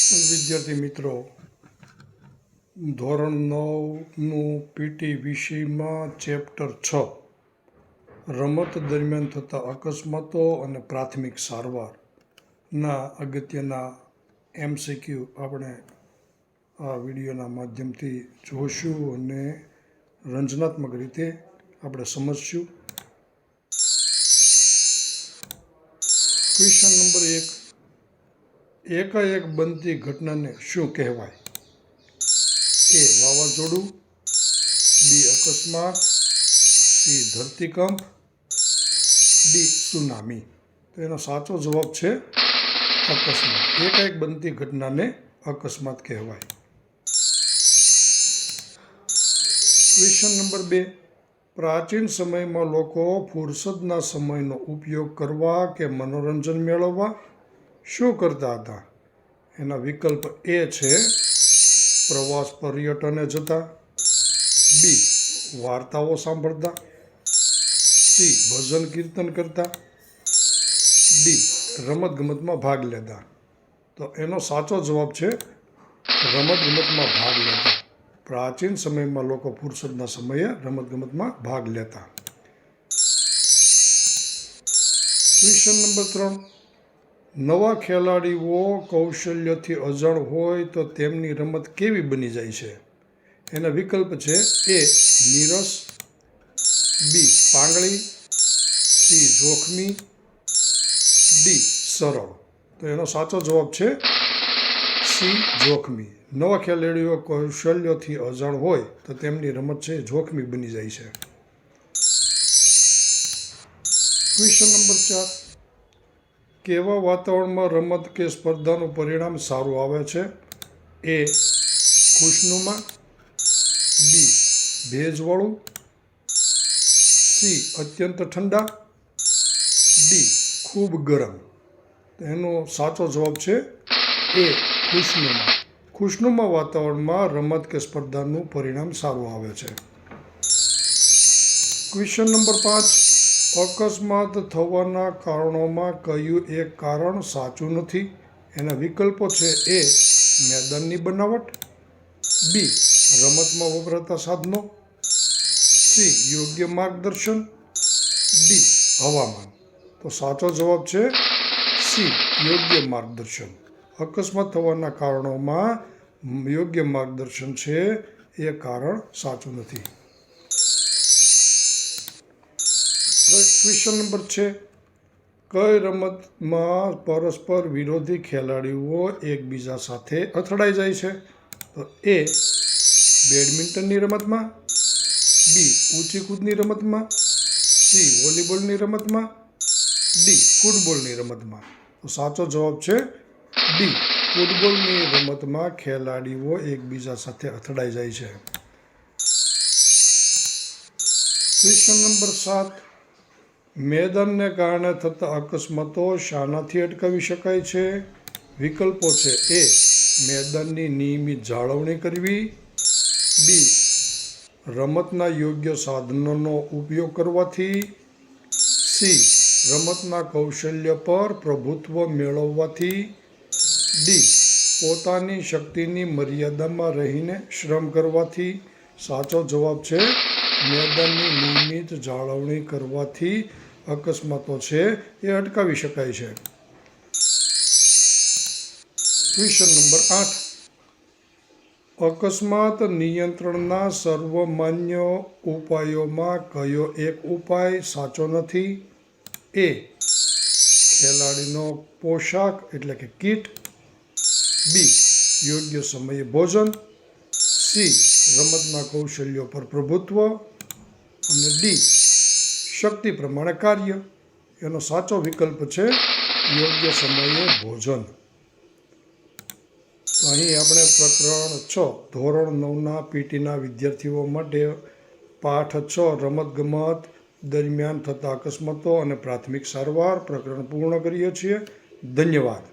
વિદ્યાર્થી મિત્રો, ધોરણ 9નું પીટી વિષયમાં ચેપ્ટર 6 રમત દરમિયાન થતા અકસ્માતો અને પ્રાથમિક સારવારના અગત્યના MCQ આપણે આ વિડીયોના માધ્યમથી જોશું અને રંજનાત્મક રીતે આપણે સમજશું. ક્વેશ્ચન નંબર 1, એકાએક બનતી ઘટનાને શું કહેવાય? એ વાવાઝોડું, બી અકસ્માત, સી ધરતીકંપ, ડી સુનામી. તો એનો સાચો જવાબ છે અકસ્માત. એકાએક બનતી ઘટનાને અકસ્માત કહેવાય. ક્વેશ્ચન નંબર 2, પ્રાચીન સમયમાં લોકો ફુરસદના સમયનો ઉપયોગ કરવા કે મનોરંજન મેળવવા શું કરતા હતા? એના વિકલ્પ એ છે પ્રવાસ પર્યટને જતા, બી વાર્તાઓ સાંભળતા, સી ભજન કીર્તન કરતા, ડી રમતગમતમાં ભાગ લેતા. તો એનો સાચો જવાબ છે રમતગમતમાં ભાગ લેતા. પ્રાચીન સમયમાં લોકો ફુરસદના સમયે રમતગમતમાં ભાગ લેતા. ક્વેશ્ચન નંબર 3, નવા ખેલાડીઓ કૌશલ્યથી અજાણ હોય તો તેમની રમત કેવી બની જાય છે? એના વિકલ્પ છે એ નીરસ, બી પાંગળી, સી જોખમી, ડી સરળ. તો એનો સાચો જવાબ છે સી જોખમી. નવા ખેલાડીઓ કૌશલ્યથી અજાણ હોય તો તેમની રમત છે જોખમી બની જાય છે. ક્વેશ્ચન નંબર 4, કેવા વાતાવરણમાં રમત કે સ્પર્ધાનું પરિણામ સારું આવે છે? એ ખુશનુમા, બી ભેજવાળું, સી અત્યંત ઠંડા, ડી ખૂબ ગરમ. એનો સાચો જવાબ છે એ ખુશનુમા. ખુશનુમા વાતાવરણમાં રમત કે સ્પર્ધાનું પરિણામ સારું આવે છે. ક્વેશ્ચન નંબર 5, અકસ્માત થવાના કારણોમાં કયું એક કારણ સાચું નથી? એના વિકલ્પો છે એ મેદાનની બનાવટ, બી રમતમાં વપરાતા સાધનો, સી યોગ્ય માર્ગદર્શન, ડી હવામાન. તો સાચો જવાબ છે સી યોગ્ય માર્ગદર્શન. અકસ્માત થવાના કારણોમાં યોગ્ય માર્ગદર્શન છે એ કારણ સાચું નથી. ક્વેશ્ચન નંબર 6, કઈ રમતમાં પરસ્પર વિરોધી ખેલાડીઓ એકબીજા સાથે અથડાઈ જાય છે? તો એ બેડમિન્ટનની રમતમાં, બી ઊંચી કૂદની રમતમાં, સી વોલીબોલની રમતમાં, ડી ફૂટબોલની રમતમાં. તો સાચો જવાબ છે ડી ફૂટબોલની રમતમાં ખેલાડીઓ એકબીજા સાથે અથડાઈ જાય છે. ક્વેશ્ચન નંબર 7, મેદાનને કારણે થતા અકસ્માતો શાનાથી અટકાવી શકાય છે? વિકલ્પો છે એ મેદાનની નિયમિત જાળવણી કરવી, બી રમતના યોગ્ય સાધનોનો ઉપયોગ કરવાથી, સી રમતના કૌશલ્ય પર પ્રભુત્વ મેળવવાથી, ડી પોતાની શક્તિની મર્યાદામાં રહીને શ્રમ કરવાથી. સાચો જવાબ છે મેદાનની નિયમિત જાળવણી કરવાથી અકસ્માતો છે એ અટકાવી શકાય છે. ક્વેશ્ચન નંબર 8, અકસ્માત નિયંત્રણના સર્વમાન્ય ઉપાયોમાં કયો એક ઉપાય સાચો નથી? એ ખેલાડીનો પોશાક એટલે કે કીટ, બી યોગ્ય સમયે ભોજન, સી રમતના કૌશલ્યો પર પ્રભુત્વ અને ડી શક્તિ પ્રમાણે કાર્ય. એનો સાચો વિકલ્પ છે યોગ્ય સમયે ભોજન. અહીં આપણે પ્રકરણ 6 ધોરણ 9ના પીટીના વિદ્યાર્થીઓ માટે પાઠ 6 રમતગમત દરમિયાન થતા અકસ્માતો અને પ્રાથમિક સારવાર પ્રકરણ પૂર્ણ કરીએ છીએ. ધન્યવાદ.